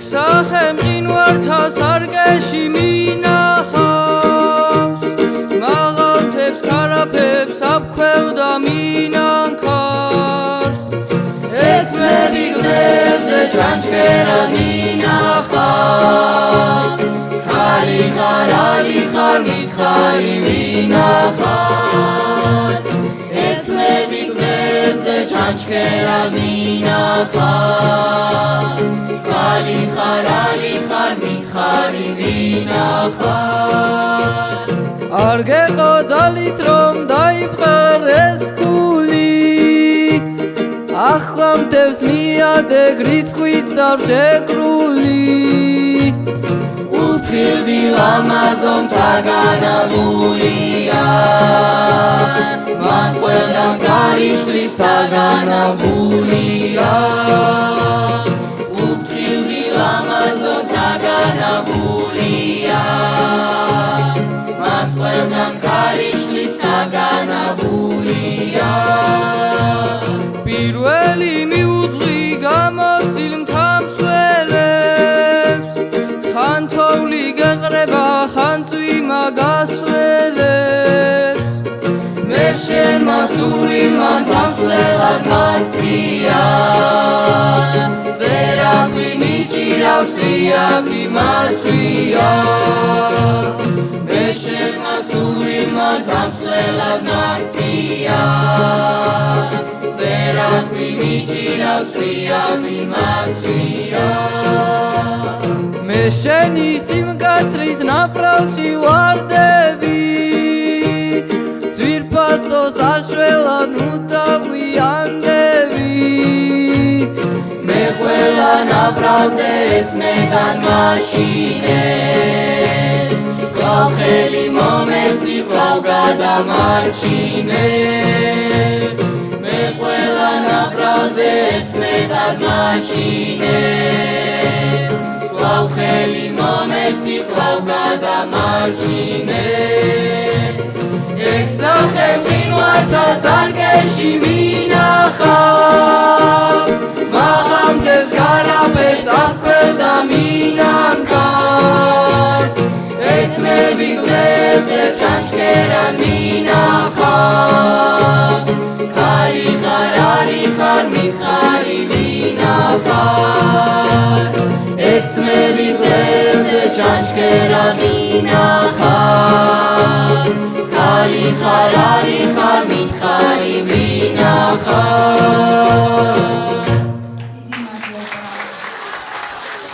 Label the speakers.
Speaker 1: ექსახე მყინვართა სარკეში მინახავს მაღალთებს ქარაფებს აფქვევ და მინანქარს ეთმები გლებზე ჩანჩქერად მინახავს ხალი ხარ მითხარი მინახარ ეთმები გლებზე ჩანჩქერად მინახავს ხალი ხარ მითხარი მინახარ არ გეყო ძალით რომ დაიბყარეს გული ახლა მთებს მიადე გრისხვით წარშეკრული უფილდი ლამაზონთა განაგულია მან ყველგან გარიშლის თაგანაგულია უფილდი ლამაზონთა განაგულია მან ყველგან გარიშლის თაგანაგულია პირველი მიუძღვი გამოსილ მთამსვლელებს ხან თოვლი გეყრება ხან წვიმა გასვლელებს მე შენმა სულვილმა მთამსვლელად მარცია წერაგვი მიჭირავს რიაგვი მაცვია მე შენმა სულვილმა მთამსვლელად მარცია წერაგვი მიჭირავს რიაგვი მაცვია მე შენი სიმკაცრის ნაპრალში ვარდები ძვირფასო საშველად მუდაგვიანდები მე ყველა ნაპრალზე ესმედან მაშინეს კახელი მომეცი კვლავ გადამარჩინეს მე ყველა ნაპრალზე ესმედან მაშინეს კვლავ ხელი მომეცი კვლავ გადამარჩინეს ექსახე მყინვართა სარკეში მინახავს მაღალ მთებს ქარაფებს აფქვევ და მინანქარს ეთმები გლებზე ჩანჩქერად მინახავს ხალი ხარ მითხარი მინახარ ეთმები გლებზე ჩანჩქერად მინახავს ხალი ხარ